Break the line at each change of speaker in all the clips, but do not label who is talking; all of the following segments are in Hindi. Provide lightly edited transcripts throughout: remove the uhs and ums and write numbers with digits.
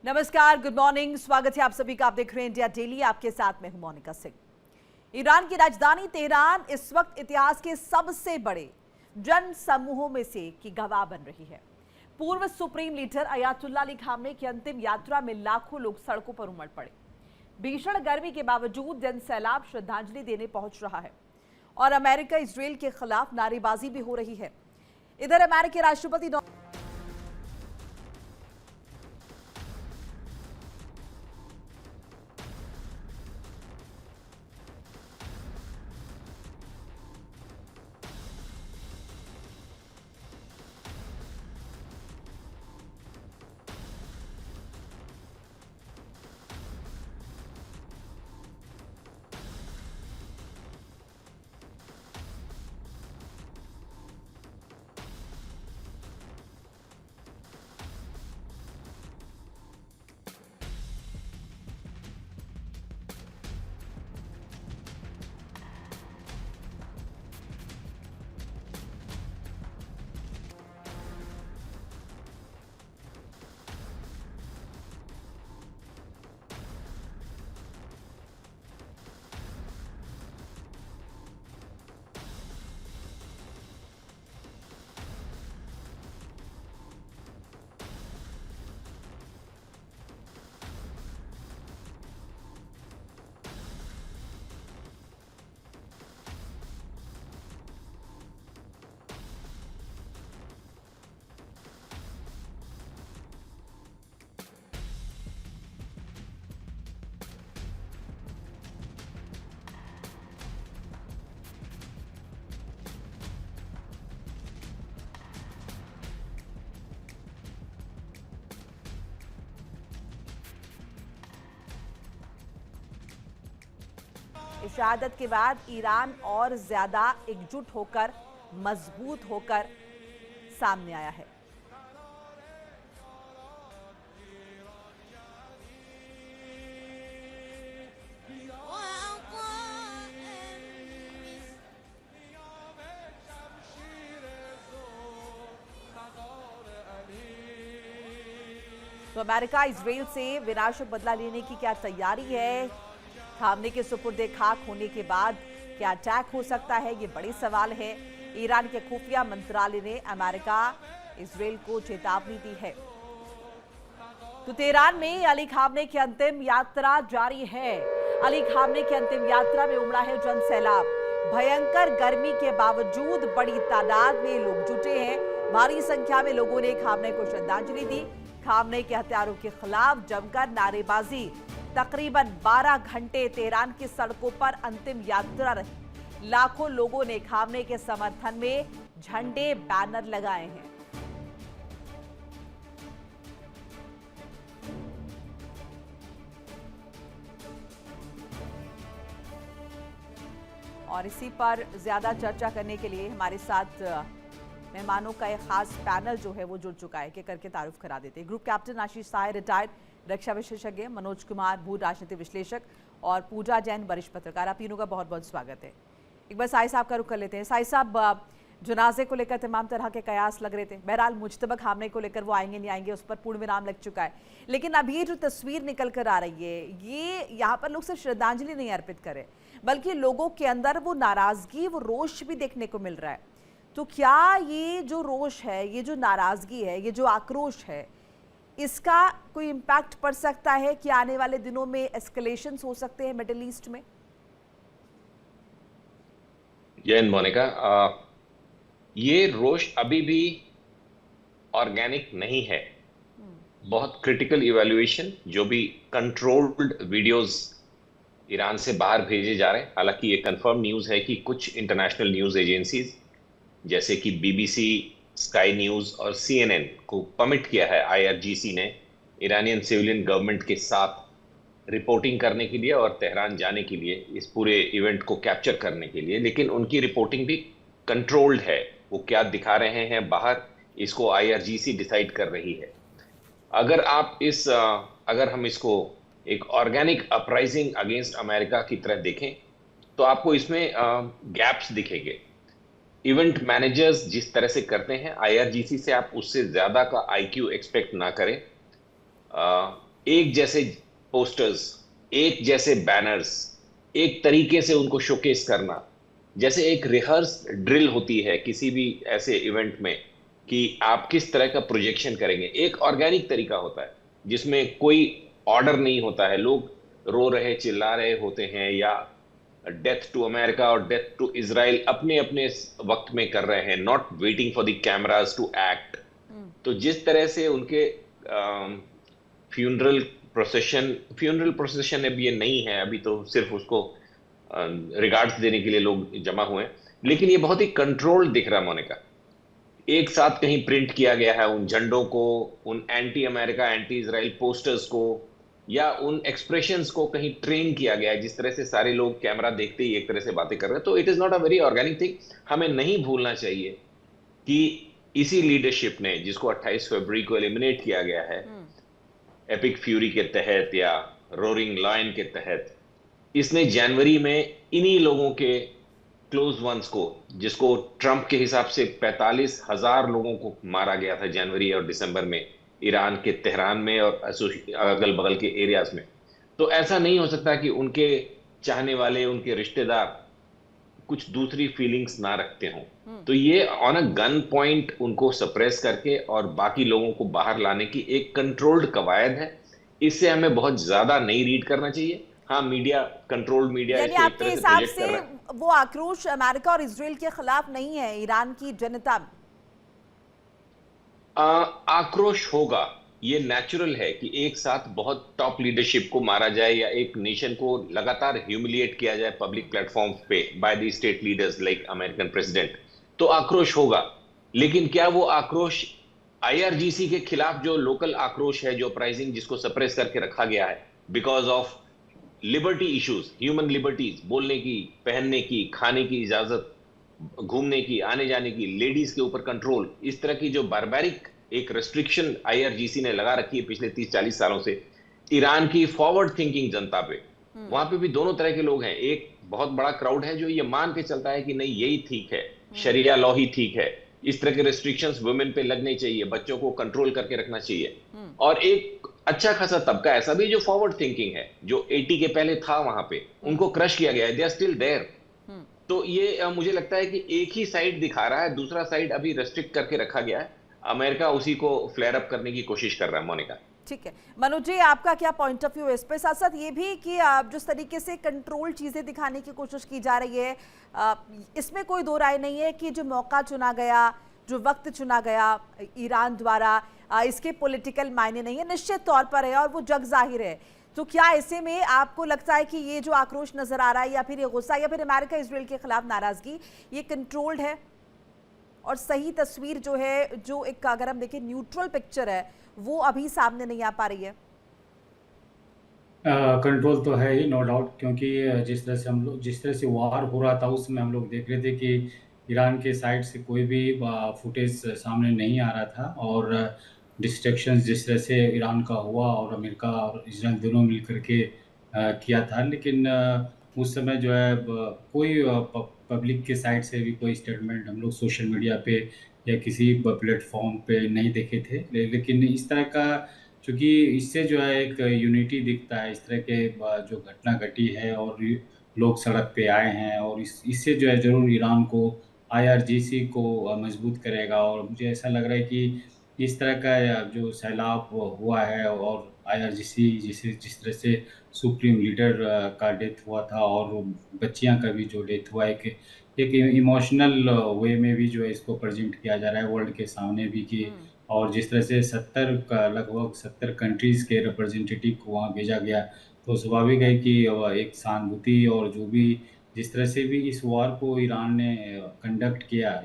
नमस्कार, गुड मॉर्निंग, स्वागत है आप सभी का। आप देख रहे हैं इंडिया डेली, आपके साथ मैं हूं मोनिका सिंह। ईरान की राजधानी तेहरान इस वक्त इतिहास के सबसे बड़े जन समूहों में से की गवाह बन रही है। पूर्व सुप्रीम लीडर अयातुल्लाह अली खामने की अंतिम यात्रा में लाखों लोग सड़कों पर उमड़ पड़े। भीषण गर्मी के बावजूद जन सैलाब श्रद्धांजलि देने पहुंच रहा है और अमेरिका इसराइल के खिलाफ नारेबाजी भी हो रही है। इधर अमेरिकी राष्ट्रपति इस शहादत के बाद ईरान और ज्यादा एकजुट होकर, मजबूत होकर सामने आया है। तो अमेरिका इसराइल से विनाशक बदला लेने की क्या तैयारी है? खामने के सुपुर्दे खाक होने के बाद क्या अटैक हो सकता है, ये बड़ी सवाल है। ईरान के खुफिया मंत्रालय ने अमेरिका इसराइल को चेतावनी दी है। तो तेहरान में अली खामने की अंतिम यात्रा जारी है। अली खामने की अंतिम यात्रा में उमड़ा है जन सैलाब। भयंकर गर्मी के बावजूद बड़ी तादाद में लोग जुटे हैं। भारी संख्या में लोगों ने खामने को श्रद्धांजलि दी। खामने के हत्यारों के खिलाफ जमकर नारेबाजी। तकरीबन 12 घंटे तेहरान की सड़कों पर अंतिम यात्रा रही। लाखों लोगों ने खामने के समर्थन में झंडे, बैनर लगाए हैं। और इसी पर ज्यादा चर्चा करने के लिए हमारे साथ मेहमानों का एक खास पैनल जो है वो जुड़ चुका है, कि करके तारुफ करा देते हैं। ग्रुप कैप्टन आशीष साय, रिटायर्ड रक्षा विशेषज्ञ, मनोज कुमार, भू राजनीति विश्लेषक, और पूजा जैन, वरिष्ठ पत्रकार। आप तीनों का बहुत बहुत स्वागत है। एक बार साई साहब का रुख कर लेते हैं। साई साहब, जनाजे को लेकर तमाम तरह के कयास लग रहे थे। बहरहाल मुजतबा खामने को लेकर वो आएंगे नहीं आएंगे, उस पर पूर्ण विराम लग चुका है। लेकिन अभी ये जो तस्वीर निकल कर आ रही है, ये यहाँ पर लोग सिर्फ श्रद्धांजलि नहीं अर्पित करें, बल्कि लोगों के अंदर वो नाराजगी, वो रोष भी देखने को मिल रहा है। तो क्या ये जो रोष है, ये जो नाराजगी है, ये जो आक्रोश है, इसका कोई इम्पैक्ट पड़ सकता है कि आने वाले दिनों में एस्केलेशंस हो सकते हैं मिडिल ईस्ट में?
जैन मोनिका, ये रोष अभी भी ऑर्गेनिक नहीं है। बहुत क्रिटिकल इवैल्यूएशन, जो भी कंट्रोल्ड वीडियोस ईरान से बाहर भेजे जा रहे हैं। हालांकि ये कंफर्म न्यूज़ है कि कुछ इंटरनेशनल न्यूज़ एजेंसीज जैसे कि बीबीसी, स्काई न्यूज़ और सीएनएन को परमिट किया है आईआरजीसी ने ईरानियन सिविलियन गवर्नमेंट के साथ रिपोर्टिंग करने के लिए और तेहरान जाने के लिए, इस पूरे इवेंट को कैप्चर करने के लिए। लेकिन उनकी रिपोर्टिंग भी कंट्रोल्ड है। वो क्या दिखा रहे हैं बाहर, इसको आईआरजीसी डिसाइड कर रही है। अगर हम इसको एक ऑर्गेनिक अपराइजिंग अगेंस्ट अमेरिका की तरह देखें तो आपको इसमें गैप्स दिखेंगे। इवेंट मैनेजर्स जिस तरह से करते हैं, आईआरजीसी से आप उससे ज्यादा का आईक्यू एक्सपेक्ट ना करें। एक जैसे पोस्टर्स, एक जैसे बैनर्स, एक तरीके से उनको शोकेस करना, जैसे एक रिहर्स ड्रिल होती है किसी भी ऐसे इवेंट में कि आप किस तरह का प्रोजेक्शन करेंगे, एक ऑर्गेनिक तरीका होता है जिसमें कोई ऑर्डर नहीं होता है। लोग रो रहे चिल्ला रहे होते हैं, या डेथ टू अमेरिका और डेथ टू इजराइल अपने अपने वक्त में कर रहे हैं, not waiting for the cameras to act. तो जिस तरह से उनके फ्यूनरल फ्यूनरल प्रोसेशन अब ये नहीं है, अभी तो सिर्फ उसको रिगार्ड्स देने के लिए लोग जमा हुए हैं, लेकिन ये बहुत ही कंट्रोल्ड दिख रहा है मोनिका। एक साथ कहीं प्रिंट किया गया है उन झंडों को, उन anti America anti Israel posters को, या उन एक्सप्रेशंस को कहीं ट्रेन किया गया है, जिस तरह से सारे लोग कैमरा देखते ही एक तरह से बातें कर रहे हैं। तो it is not a very organic thing. हमें नहीं भूलना चाहिए कि इसी लीडरशिप ने, जिसको 28 फरवरी को एलिमिनेट किया गया है एपिक फ्यूरी के तहत या रोरिंग लायन के तहत, इसने जनवरी में इन्हीं लोगों के क्लोज वंस को, जिसको ट्रंप के हिसाब से 45,000 लोगों को मारा गया था जनवरी और दिसंबर में ईरान के तेहरान में और अगल बगल के एरियाज में, तो ऐसा नहीं हो सकता कि उनके चाहने वाले, उनके रिश्तेदार कुछ दूसरी फीलिंग्स ना रखते हों। तो ये ऑन अ गन पॉइंट उनको सप्रेस करके और बाकी लोगों को बाहर लाने की एक कंट्रोल्ड कवायद है। इससे हमें बहुत ज्यादा नहीं रीड करना चाहिए। हाँ, मीडिया, कंट्रोल्ड मीडिया
यानी
इसको एक
आपके
तरह से
हिसाब
प्रोजेक्ट
से
कर रहा है।
वो आक्रोश अमेरिका और इसराइल के खिलाफ नहीं है, ईरान की जनता में?
आक्रोश होगा, ये नेचुरल है कि एक साथ बहुत टॉप लीडरशिप को मारा जाए या एक नेशन को लगातार ह्यूमिलिएट किया जाए पब्लिक प्लेटफॉर्म पे by the state leaders like American president, तो आक्रोश होगा। लेकिन क्या वो आक्रोश आईआरजीसी के खिलाफ, जो लोकल आक्रोश है, जो प्राइसिंग जिसको सप्रेस करके रखा गया है because of liberty issues, human liberties, बोलने की, पहनने की, खाने की इजाजत, घूमने की, आने जाने की, लेडीज के ऊपर कंट्रोल, इस तरह की जो बारबैरिक एक रेस्ट्रिक्शन आईआरजीसी ने लगा रखी है पिछले 30-40 सालों से ईरान की फॉरवर्ड थिंकिंग जनता पे, वहां पे भी दोनों तरह के लोग हैं। एक बहुत बड़ा क्राउड है जो ये मान के चलता है कि नहीं, यही ठीक है, शरिया लॉ ही ठीक है, इस तरह के रेस्ट्रिक्शंस वुमेन पे लगने चाहिए, बच्चों को कंट्रोल करके रखना चाहिए। और एक अच्छा खासा तबका ऐसा भी जो फॉरवर्ड थिंकिंग है, जो 80 के पहले था वहां पे, उनको क्रश किया गया है, दे आर स्टिल देयर। तो ये मुझे लगता है कि एक ही साइड दिखा रहा है, दूसरा साइड अभी रेस्ट्रिक्ट करके रखा गया है। अमेरिका उसी को फ्लेयर अप करने की कोशिश कर रहा है मोनिका।
ठीक है मनोज जी, आपका क्या पॉइंट ऑफ व्यू है इस पे? साथ साथ ये भी कि आप जिस तरीके से कंट्रोल चीजें दिखाने की कोशिश की जा रही है, इसमें कोई दो राय नहीं है कि जो मौका चुना गया, जो वक्त चुना गया ईरान द्वारा, इसके पॉलिटिकल मायने नहीं है, निश्चित तौर पर है और वो जग जाहिर है। तो क्या ऐसे में आपको लगता है कि ये जो आक्रोश नजर आ रहा है, या फिर ये गुस्सा, या फिर अमेरिका इसराइल के खिलाफ नाराजगी, ये कंट्रोल्ड है और सही तस्वीर जो है, जो एक अगर हम देखें न्यूट्रल पिक्चर है, वो अभी सामने नहीं आ पा रही है?
कंट्रोल तो है ही, नो डाउट, क्योंकि जिस तरह से वार हो रहा था उसमें हम लोग देख रहे थे कि ईरान के साइड से कोई भी फुटेज सामने नहीं आ रहा था, और डिस्ट्रैक्शंस जिस तरह से ईरान का हुआ और अमेरिका और इजराइल दोनों मिल करके किया था। लेकिन उस समय जो है कोई पब्लिक के साइड से भी कोई स्टेटमेंट हम लोग सोशल मीडिया पे या किसी प्लेटफॉर्म पे नहीं देखे थे। लेकिन इस तरह का, क्योंकि इससे जो है एक यूनिटी दिखता है, इस तरह के जो घटना घटी है और लोग सड़क पे आए हैं, और इससे जो है ज़रूर ईरान को, आईआरजीसी को मजबूत करेगा। और मुझे ऐसा लग रहा है कि इस तरह का जो सैलाब हुआ है, और आईआरजीसी जिस तरह से सुप्रीम लीडर का डेथ हुआ था, और बच्चियां का भी जो डेथ हुआ, एक इमोशनल वे में भी जो है इसको प्रेजेंट किया जा रहा है वर्ल्ड के सामने भी कि, और जिस तरह से 70 का लगभग 70 कंट्रीज़ के रिप्रेजेंटेटिव को वहाँ भेजा गया, तो स्वाभाविक है कि एक सहानुभूति, और जो भी जिस तरह से भी इस वार को ईरान ने कंडक्ट किया,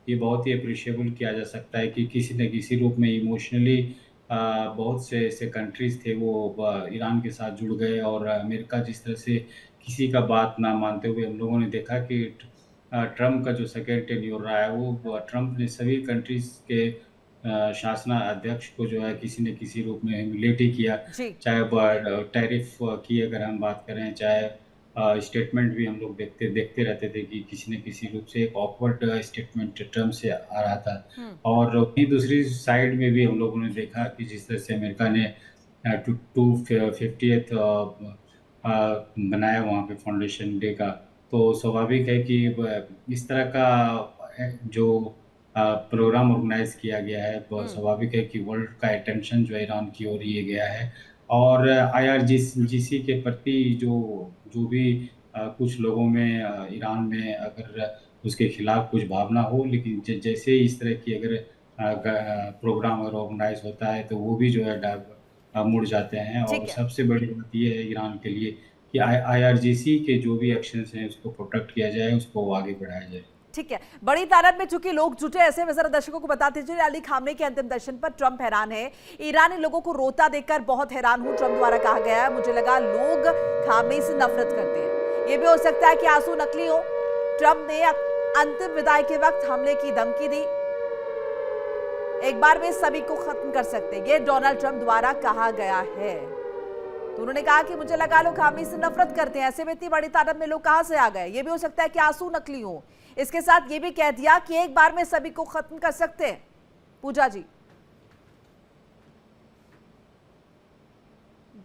ये बहुत ही अप्रिशिएबल किया जा सकता है कि किसी न किसी रूप में इमोशनली बहुत से ऐसे कंट्रीज़ थे वो ईरान के साथ जुड़ गए। और अमेरिका जिस तरह से किसी का बात ना मानते हुए, हम लोगों ने देखा कि ट्रम्प का जो सेकेंड टेन्योर रहा है, वो ट्रम्प ने सभी कंट्रीज़ के शासना अध्यक्ष को जो है किसी न किसी रूप में ह्यूमिलेट ही किया।
जी।
चाहे टैरिफ की अगर हम बात करें, चाहे स्टेटमेंट भी हम लोग देखते रहते थे कि किसी न किसी रूप से एक ऑकवर्ड स्टेटमेंट ट्रम्प से आ रहा था। और वहीं दूसरी साइड में भी हम लोगों ने देखा कि जिस तरह से अमेरिका ने टू 50th बनाया वहाँ पे फाउंडेशन डे का। तो स्वाभाविक है कि इस तरह का जो प्रोग्राम ऑर्गेनाइज किया गया है, स्वाभाविक है कि वर्ल्ड का अटेंशन जो है ईरान की ओर ये गया है। और IRGC के प्रति जो जो भी कुछ लोगों में ईरान में अगर उसके खिलाफ कुछ भावना हो, लेकिन जैसे ही इस तरह की अगर प्रोग्राम अगर ऑर्गेनाइज होता है तो वो भी जो है मुड़ जाते हैं। और
ठीक है।
सबसे बड़ी बात ये है ईरान के लिए कि IRGC के जो भी एक्शंस हैं उसको प्रोटेक्ट किया जाए, उसको आगे बढ़ाया जाए।
ठीक है, बड़ी तादाद में चूंकि लोग जुटे ऐसे में जरा दर्शकों को बताते चलिए, अली खामने के अंतिम दर्शन पर ट्रंप हैरान है। ईरानी लोगों को रोता देखकर बहुत हैरान हूं, ट्रंप द्वारा कहा गया है। मुझे लगा लोग खामने से नफरत करते हैं। ये भी हो सकता है कि आंसू नकली हो। ट्रंप ने अंतिम विदाई के वक्त हमले की धमकी दी, एक बार में सभी को खत्म कर सकते, ये डोनाल्ड ट्रंप द्वारा कहा गया है। तो उन्होंने कहा कि मुझे लगा लोग खामने से नफरत करते हैं, ऐसे में इतनी बड़ी तादाद में लोग कहां से आ गए। ये भी हो सकता है कि आंसू नकली हो। इसके साथ ये भी कह दिया कि एक बार में सभी को खत्म कर सकते हैं। पूजा जी,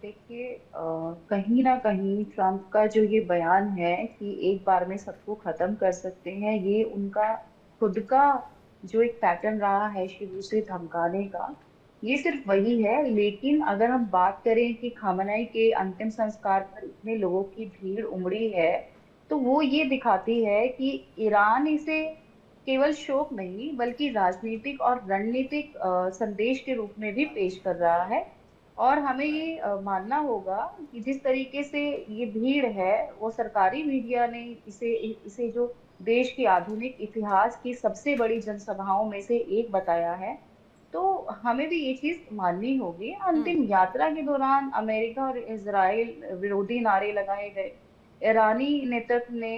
देखिए, कहीं ना कहीं ट्रम्प का जो ये बयान है कि एक बार में सबको खत्म कर सकते हैं, ये उनका खुद का जो एक पैटर्न रहा है शुरू से धमकाने का, ये सिर्फ वही है। लेकिन अगर हम बात करें कि खामनेई के अंतिम संस्कार पर इतने लोगों की भीड़ उमड़ी है, तो वो ये दिखाती है कि ईरान इसे केवल शोक नहीं बल्कि राजनीतिक और रणनीतिक संदेश के रूप में भी पेश कर रहा है। और हमें ये मानना होगा कि जिस तरीके से ये भीड़ है, वो सरकारी मीडिया ने इसे इसे जो देश के आधुनिक इतिहास की सबसे बड़ी जनसभाओं में से एक बताया है, तो हमें भी ये चीज माननी होगी। अंतिम यात्रा के दौरान अमेरिका और इजराइल विरोधी नारे लगाए गए। ईरानी नेतृत्व ने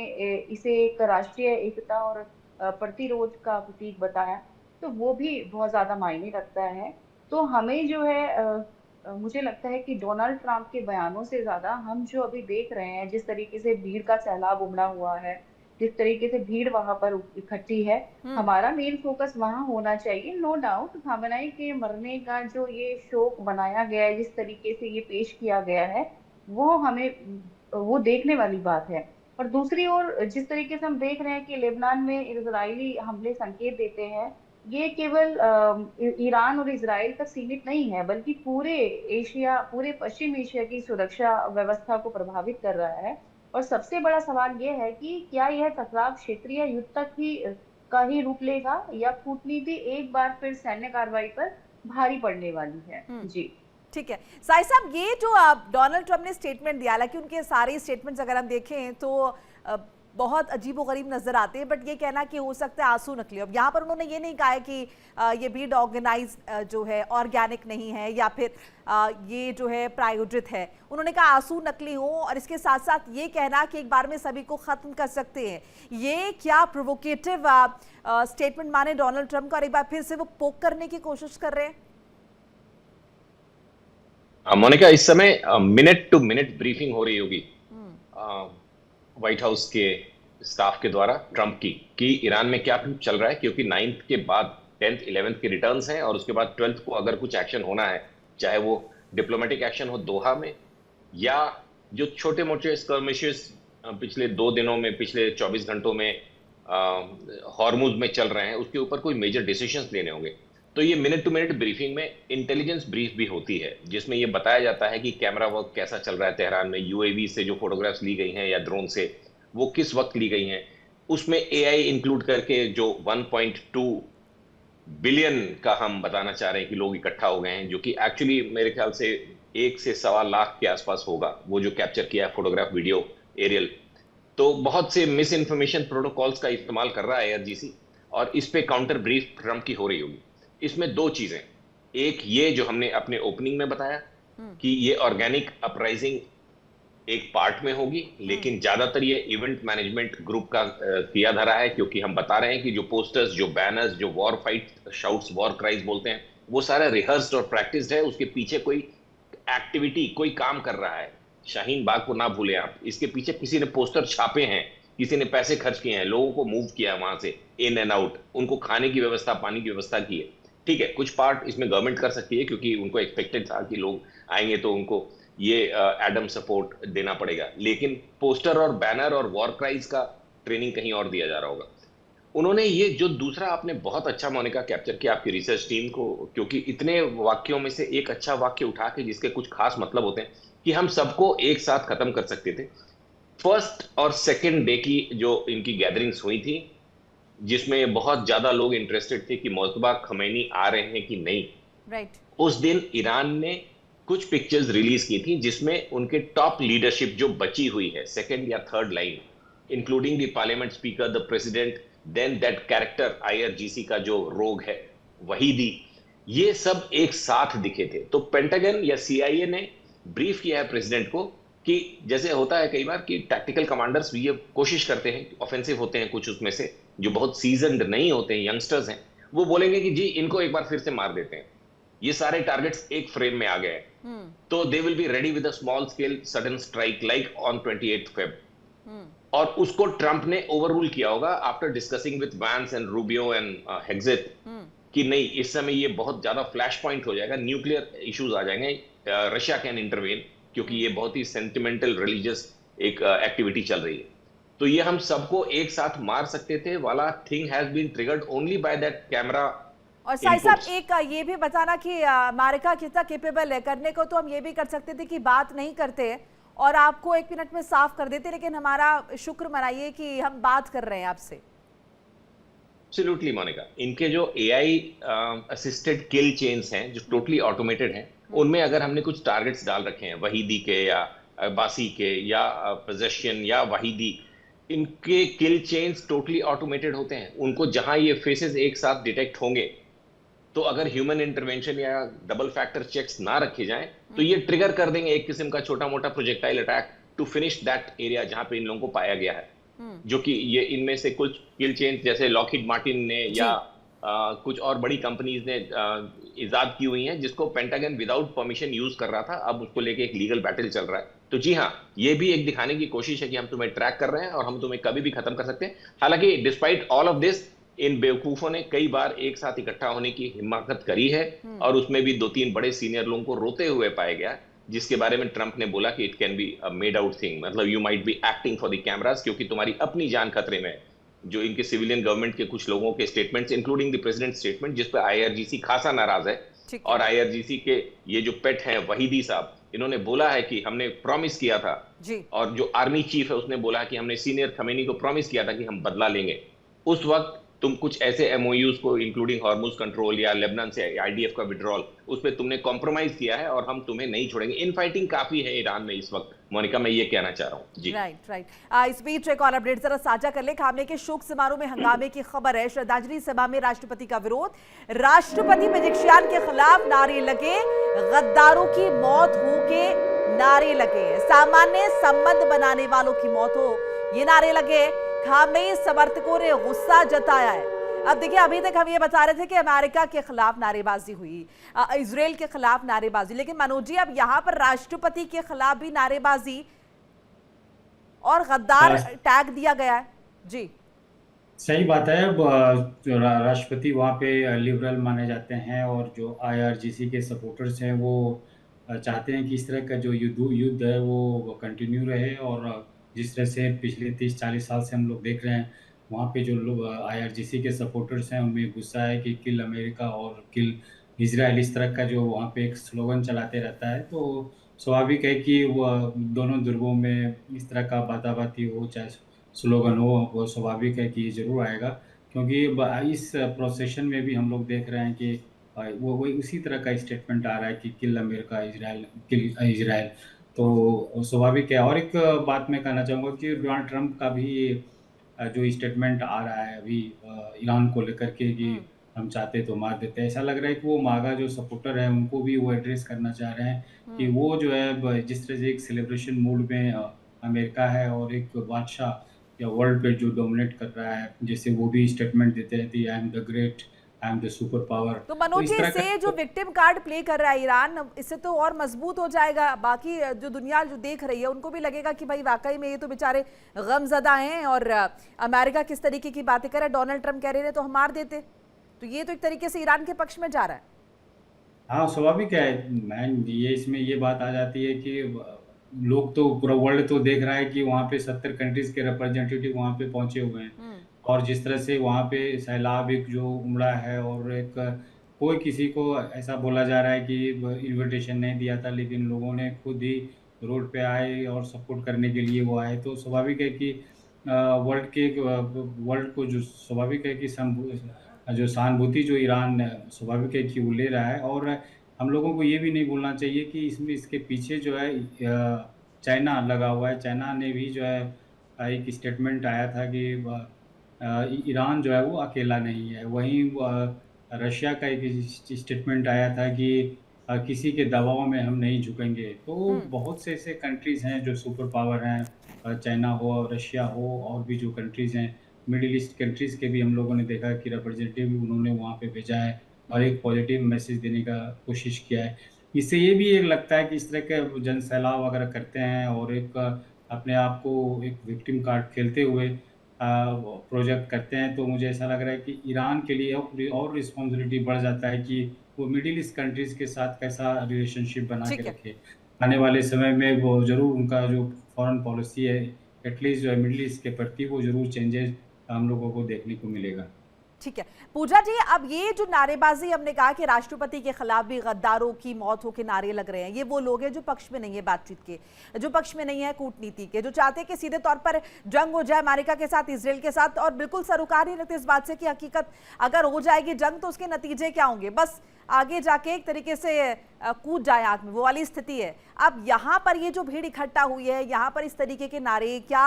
इसे एक राष्ट्रीय एकता और प्रतिरोध का प्रतीक बताया, तो वो भी बहुत ज्यादा मायने रखता है। तो हमें जो है मुझे लगता है कि डोनाल्ड ट्रंप के बयानों से ज्यादा हम जो अभी देख रहे हैं, जिस तरीके से भीड़ का सैलाब उमड़ा हुआ है, जिस तरीके से भीड़ वहां पर इकट्ठी है, हमारा मेन फोकस वहां होना चाहिए। नो डाउट खामेनेई के मरने का जो ये शोक बनाया गया है, जिस तरीके से ये पेश किया गया है, वो हमें वो देखने वाली बात है। और दूसरी ओर जिस तरीके से हम देख रहे हैं कि लेबनान में इजरायली हमले संकेत देते हैं, ये केवल ईरान और इजराइल तक सीमित नहीं है, बल्कि पूरे एशिया, पूरे पश्चिम एशिया की सुरक्षा व्यवस्था को प्रभावित कर रहा है। और सबसे बड़ा सवाल यह है कि क्या यह टकराव क्षेत्रीय युद्ध तक ही का ही रूप लेगा, या कूटनीति एक बार फिर सैन्य कार्रवाई पर भारी पड़ने वाली है। जी
ठीक है। साई साहब, ये जो डोनाल्ड ट्रंप ने स्टेटमेंट दिया, हालांकि उनके सारे स्टेटमेंट्स अगर हम देखें तो बहुत अजीबोगरीब नजर आते हैं, बट ये कहना कि हो सकता है आंसू नकली। अब यहाँ पर उन्होंने ये नहीं कहा है कि ये भीड़ ऑर्गेनाइज जो है ऑर्गेनिक नहीं है, या फिर ये जो है प्रायोजित है। उन्होंने कहा आंसू नकली हो, और इसके साथ साथ ये कहना कि एक बार में सभी को खत्म कर सकते हैं। ये क्या प्रोवोकेटिव स्टेटमेंट माने डोनाल्ड ट्रंप का, और एक बार फिर से वो पोक करने की कोशिश कर रहे हैं।
मोनिका, इस समय मिनट टू मिनट ब्रीफिंग हो रही होगी व्हाइट हाउस के स्टाफ के द्वारा ट्रंप की, कि ईरान में क्या चल रहा है। क्योंकि 9th के बाद 10th 11th के रिटर्न्स हैं, और उसके बाद 12th को अगर कुछ एक्शन होना है, चाहे वो डिप्लोमेटिक एक्शन हो दोहा में, या जो छोटे मोटे स्कर्मिशेस पिछले 2 दिनों में, पिछले 24 घंटों में हॉर्मुज में चल रहे हैं, उसके ऊपर कोई मेजर डिसीजंस लेने होंगे। तो ये मिनट टू मिनट ब्रीफिंग में इंटेलिजेंस ब्रीफ भी होती है, जिसमें ये बताया जाता है कि कैमरा वर्क कैसा चल रहा है तेहरान में, यूएवी से जो फोटोग्राफ्स ली गई हैं या ड्रोन से, वो किस वक्त ली गई हैं। उसमें एआई इंक्लूड करके जो 1.2 बिलियन का हम बताना चाह रहे हैं कि लोग इकट्ठा हो गए हैं, जो कि एक्चुअली मेरे ख्याल से 1 से 1.25 लाख के आसपास होगा, वो जो कैप्चर किया है फोटोग्राफ, वीडियो, एरियल। तो बहुत से मिस इन्फॉर्मेशन प्रोटोकॉल्स का इस्तेमाल कर रहा है IRGC, और इस पे काउंटर ब्रीफ ट्रंप की हो रही होगी। इसमें 2 चीजें, एक ये जो हमने अपने ओपनिंग में बताया कि ये ऑर्गेनिक अपराइजिंग एक पार्ट में होगी, लेकिन ज्यादातर ये इवेंट मैनेजमेंट ग्रुप का किया धरा है। क्योंकि हम बता रहे हैं कि जो पोस्टर्स, जो बैनर्स, जो war fight shouts, war cries बोलते हैं, वो सारा रिहर्स्ड और प्रैक्टिस्ड है। उसके पीछे कोई एक्टिविटी, कोई काम कर रहा है। शाहीन बाग को ना भूलें आप, इसके पीछे किसी ने पोस्टर छापे हैं, किसी ने पैसे खर्च किए हैं, लोगों को मूव किया वहां से इन एंड आउट, उनको खाने की व्यवस्था, पानी की व्यवस्था की है। ठीक है, कुछ पार्ट इसमें गवर्नमेंट कर सकती है क्योंकि उनको एक्सपेक्टेड था कि लोग आएंगे तो उनको ये एडम सपोर्ट देना पड़ेगा, लेकिन पोस्टर और बैनर और वॉर क्राइज का ट्रेनिंग कहीं और दिया जा रहा होगा। उन्होंने ये जो दूसरा आपने बहुत अच्छा मोनिका कैप्चर किया आपकी रिसर्च टीम को, क्योंकि इतने वाक्यों में से एक अच्छा वाक्य उठा के जिसके कुछ खास मतलब होते हैं कि हम सबको एक साथ खत्म कर सकते थे। फर्स्ट और सेकंड डे की जो इनकी गैदरिंग्स हुई थी, जिसमें बहुत ज्यादा लोग इंटरेस्टेड थे कि मुस्तफा खमैनी आ रहे हैं कि नहीं,
राइट।
उस दिन ईरान ने कुछ पिक्चर्स रिलीज की थी जिसमें उनके टॉप लीडरशिप जो बची हुई है, सेकंड या third line, including the parliament speaker, the president, then that character IRGC का जो रोग है वहीदी, ये सब एक साथ दिखे थे। तो पेंटागन या सीआईए ने ब्रीफ किया है प्रेसिडेंट को कि जैसे होता है कई बार कि टैक्टिकल कमांडर्स भी ये कोशिश करते हैं, ऑफेंसिव होते हैं कुछ उसमें से जो बहुत सीजन्ड नहीं होते हैं, यंगस्टर्स हैं, वो बोलेंगे कि जी इनको एक बार फिर से मार देते हैं, ये सारे टारगेट्स एक फ्रेम में आ गए हैं, तो they will be ready with a small scale sudden strike like on 28 Feb. और उसको ट्रंप ने ओवररूल किया होगा after discussing with Vance and Rubio and Hegseth कि नहीं, इस समय ये बहुत ज्यादा फ्लैश पॉइंट हो जाएगा, न्यूक्लियर इश्यूज आ जाएंगे, रशिया कैन इंटरवेन, क्योंकि ये बहुत ही सेंटिमेंटल रिलीजियस एक एक्टिविटी चल रही है। तो ये हम सबको एक साथ मार सकते थे वाला thing has been triggered only by that camera.
और साहिब साहब एक ये भी बताना कि अमेरिका कितना केपेबल है करने को, तो हम ये भी कर सकते थे कि बात नहीं करते और आपको 1 मिनट में साफ कर देते, लेकिन हमारा शुक्र मनाइए कि हम बात कर रहे हैं आपसे।
एब्सोल्युटली मोनिका, इनके जो एआई असिस्टेड किल चेन्स हैं जो टोटली ऑटोमेटेड हैं, उनमें अगर हमने कुछ टारगेट्स डाल रखे हैं वहीदी के या बासी के या पोजेशन या वहीदी, इनके किल चेन्स टोटली ऑटोमेटेड होते हैं। उनको जहां ये फेसेस एक साथ डिटेक्ट होंगे, तो अगर ह्यूमन इंटरवेंशन या डबल फैक्टर चेक्स ना रखे जाएं तो ये ट्रिगर कर देंगे एक किस्म का छोटा मोटा projectile attack to finish that area जहां पे इन लोगों को पाया गया है। जो कि ये इनमें से कुछ किल चेन्स जैसे लॉकहीड मार्टिन ने या कुछ और बड़ी कंपनीज ने इजाद की हुई हैं, जिसको पेंटागन विदाउट परमिशन यूज कर रहा था, अब उसको लेके एक लीगल बैटल चल रहा है। तो जी हाँ, ये भी एक दिखाने की कोशिश है कि हम तुम्हें ट्रैक कर रहे हैं और हम तुम्हें कभी भी खत्म कर सकते हैं। हालांकि डिस्पाइट ऑल ऑफ दिस, इन बेवकूफों ने कई बार एक साथ इकट्ठा होने की हिम्मत करी है और उसमें भी 2-3 बड़े सीनियर लोगों को रोते हुए पाया गया, जिसके बारे में ट्रंप ने बोला कि it can be made out thing, मतलब you might be acting for the cameras, क्योंकि तुम्हारी अपनी जान खतरे में है। जो इनके सिविलियन गवर्नमेंट के कुछ लोगों के statements, including the president statement, जिस पर आईआरजीसी खासा नाराज है, और आईआरजीसी के ये जो पेट हैं वहीदी साहब, इन्होंने बोला है कि हमने प्रॉमिस किया था जी। और जो आर्मी चीफ है उसने बोला कि हमने सीनियर खमेनी को प्रॉमिस किया था कि हम बदला लेंगे। उस वक्त तुम कुछ ऐसे एमओयूज को, इंक्लूडिंग हॉर्मुज कंट्रोल या लेबनान से आईडीएफ का विड्रॉल, उस पर तुमने कॉम्प्रोमाइज किया है और हम तुम्हें नहीं छोड़ेंगे। इन फाइटिंग काफी है ईरान में इस वक्त, मोनिका, मैं ये कहना चाह रहा हूँ जी।
राइट। इस बीच एक और अपडेट जरा साझा कर ले। खामने के शोक समारोह में हंगामे की खबर है। श्रद्धांजलि सभा में राष्ट्रपति का विरोध, राष्ट्रपति पेजेशियान के खिलाफ नारे लगे, गद्दारों की मौत हो के नारे लगे, सामान्य संबंध बनाने वालों की मौत हो, ये नारे लगे। खामनेई समर्थकों ने गुस्सा जताया है। अब देखिए, अभी तक हम ये बता रहे थे कि अमेरिका के खिलाफ नारेबाजी हुई, इजराइल के खिलाफ नारेबाजी, लेकिन मनोज जी अब यहाँ पर राष्ट्रपति के खिलाफ भी नारेबाजी और गद्दार टैग दिया गया है जी।
सही बात है। जो राष्ट्रपति वहाँ पे लिबरल माने जाते हैं और जो आईआरजीसी के सपोर्टर्स हैं वो चाहते हैं कि इस तरह का जो युद्ध है वो कंटिन्यू रहे, और जिस तरह से पिछले 30-40 साल से हम लोग देख रहे हैं, वहाँ पे जो लोग आईआरजीसी के सपोर्टर्स हैं उनमें गुस्सा है कि किल अमेरिका और किल इजराइल, इस तरह का जो वहाँ पे एक स्लोगन चलाते रहता है। तो स्वाभाविक है कि वो दोनों ध्रुवों में इस तरह का बाताबाती हो, चाहे स्लोगन हो, वो स्वाभाविक है कि ये जरूर आएगा, क्योंकि इस प्रोसेशन में भी हम लोग देख रहे हैं कि वो उसी तरह का स्टेटमेंट आ रहा है कि किल अमेरिका, इजराइल, किल इजराइल। तो स्वाभाविक है। और एक बात मैं कहना चाहूँगा कि डोनाल्ड ट्रंप का भी जो स्टेटमेंट आ रहा है अभी ईरान को लेकर के कि हम चाहते तो मार देते, ऐसा लग रहा है कि वो मागा जो सपोर्टर है उनको भी वो एड्रेस करना चाह रहे हैं कि वो जो है जिस तरह से एक सेलिब्रेशन मूड में अमेरिका है और एक बादशाह या वर्ल्ड पे जो डोमिनेट कर रहा है, जैसे वो भी स्टेटमेंट देते हैं कि I am the great, I am the super power.
तो मनोज जी, इससे जो विक्टिम कार्ड प्ले कर रहा है ईरान, इससे तो और मजबूत हो जाएगा, बाकी जो दुनिया जो देख रही है उनको भी लगेगा कि भाई वाकई में ये तो बेचारे गमजदा हैं और अमेरिका किस तरीके की बातें कर रहा है, डोनाल्ड ट्रंप कह रहे हैं तो हम मार देते। तो ये तो एक तरीके से ईरान के पक्ष में जा रहा है।
हाँ, स्वाभाविक है मैन, ये इसमें ये बात आ जाती है कि लोग तो पूरा वर्ल्ड तो देख रहा है कि वहाँ पे 70 कंट्रीज के रिप्रेजेंटेटिव वहाँ पे पहुंचे हुए हैं, और जिस तरह से वहाँ पे सैलाब एक जो उमड़ा है, और एक कोई किसी को ऐसा बोला जा रहा है कि इनविटेशन नहीं दिया था, लेकिन लोगों ने खुद ही रोड पे आए और सपोर्ट करने के लिए वो आए, तो स्वाभाविक है कि वर्ल्ड को जो स्वाभाविक है कि जो सहानुभूति जो ईरान स्वाभाविक है कि वो ले रहा है। और हम लोगों को ये भी नहीं भूलना चाहिए कि इसमें इसके पीछे जो है चाइना लगा हुआ है। चाइना ने भी जो है एक स्टेटमेंट आया था कि ईरान जो है वो अकेला नहीं है। वहीं रशिया का एक स्टेटमेंट आया था कि किसी के दबाव में हम नहीं झुकेंगे। तो बहुत से ऐसे कंट्रीज़ हैं जो सुपर पावर हैं, चाइना हो, रशिया हो, और भी जो कंट्रीज़ हैं, मिडिल ईस्ट कंट्रीज़ के भी हम लोगों ने देखा कि रिप्रेजेंटेटिव उन्होंने वहाँ पे भेजा है और एक पॉजिटिव मैसेज देने का कोशिश किया है। इससे ये भी एक लगता है कि इस तरह के जन सैलाब अगर करते हैं और एक अपने आप को एक विक्टिम कार्ड खेलते हुए प्रोजेक्ट करते हैं, तो मुझे ऐसा लग रहा है कि ईरान के लिए और रिस्पॉन्सिबिलिटी बढ़ जाता है कि वो मिडिल ईस्ट कंट्रीज़ के साथ कैसा रिलेशनशिप बना के रखे। आने वाले समय में वो ज़रूर उनका जो फॉरेन पॉलिसी है एटलीस्ट जो है मिडिल ईस्ट के प्रति वो ज़रूर चेंजेस हम लोगों को देखने को मिलेगा।
ठीक है पूजा जी, अब ये जो नारेबाजी हमने कहा कि राष्ट्रपति के खिलाफ भी गद्दारों की मौत हो के नारे लग रहे हैं, ये वो लोग हैं जो पक्ष में नहीं है बातचीत के, जो पक्ष में नहीं है कूटनीति के, जो चाहते हैं कि सीधे तौर पर जंग हो जाए अमेरिका के साथ, इजराइल के साथ, और बिल्कुल सरोकार नहीं रखते इस बात से कि हकीकत अगर हो जाएगी जंग तो उसके नतीजे क्या होंगे, बस आगे जाके एक तरीके से कूद जाए आग में, वो वाली स्थिति है। अब यहाँ पर ये जो भीड़ इकट्ठा हुई है, यहाँ पर इस तरीके के नारे, क्या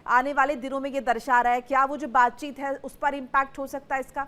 आने वाले दिनों में ये दर्शा रहा है, क्या वो जो बातचीत है उस पर इम्पैक्ट हो सकता है इसका?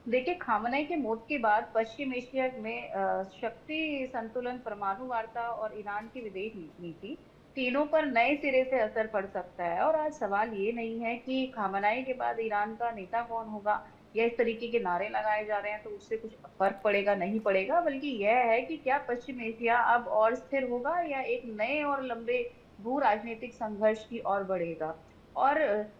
देखिए, खामनेई के मौत के बाद पश्चिम एशिया में शक्ति संतुलन, परमाणु वार्ता और ईरान की विदेश नीति तीनों पर नए सिरे से असर पड़ सकता है। और आज सवाल ये नहीं है कि खामनेई के बाद ईरान का नेता कौन होगा या इस तरीके के नारे लगाए जा रहे हैं तो उससे कुछ फर्क पड़ेगा नहीं पड़ेगा, बल्कि यह है कि क्या पश्चिम एशिया अब और स्थिर होगा या एक नए और लंबे भू राजनीतिक संघर्ष की ओर बढ़ेगा। और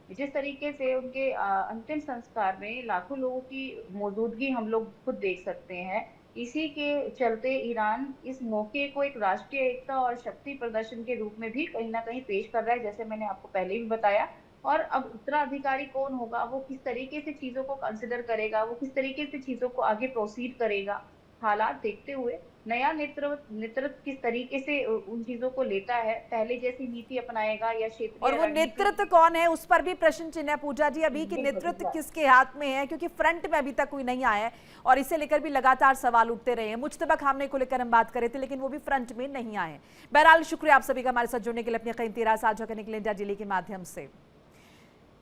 जिस तरीके से उनके अंतिम संस्कार में लाखों लोगों की मौजूदगी हम लोग खुद देख सकते हैं, इसी के चलते ईरान इस मौके को एक राष्ट्रीय एकता और शक्ति प्रदर्शन के रूप में भी कहीं ना कहीं पेश कर रहा है, जैसे मैंने आपको पहले भी बताया। और अब उत्तराधिकारी कौन होगा, वो किस तरीके से चीजों को कंसिडर करेगा, वो किस तरीके से चीजों को आगे प्रोसीड करेगा, हालात देखते हुए नया नेतृत्व किस तरीके से उन चीजों को लेता है, पहले जैसी नीति अपनाएगा या क्षेत्रीय,
और वो नेतृत्व कौन है उस पर भी प्रश्न चिन्ह है पूजा जी अभी, कि नेतृत्व किसके हाथ में है, क्योंकि फ्रंट में अभी तक कोई नहीं आया है और इसे लेकर भी लगातार सवाल उठते रहे हैं। मुज्तबा खामनेई को लेकर हम बात कर रहे थे लेकिन वो भी फ्रंट में नहीं आए। बहरहाल शुक्रिया आप सभी का हमारे साथ जुड़ने के लिए, अपने कीमती राय साझा करने के लिए इंडिया डेली के माध्यम से।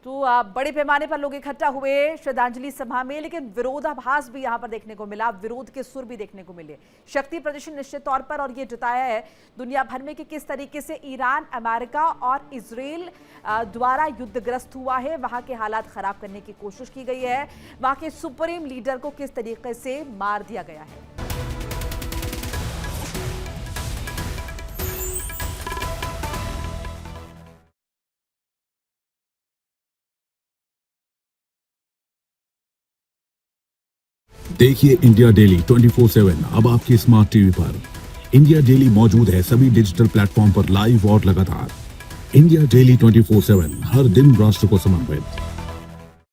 तो बड़े पैमाने पर लोग इकट्ठा हुए श्रद्धांजलि सभा में, लेकिन विरोधाभास भी यहां पर देखने को मिला, विरोध के सुर भी देखने को मिले, शक्ति प्रदर्शन निश्चित तौर पर, और ये जताया है दुनिया भर में कि किस तरीके से ईरान, अमेरिका और इजराइल द्वारा युद्धग्रस्त हुआ है, वहां के हालात खराब करने की कोशिश की गई है, वहां के सुप्रीम लीडर को किस तरीके से मार दिया गया है।
देखिए इंडिया डेली 24/7 अब आपके स्मार्ट टीवी पर। इंडिया डेली मौजूद है सभी डिजिटल प्लेटफॉर्म पर लाइव और लगातार। इंडिया डेली 24/7 हर दिन राष्ट्र को समर्पित।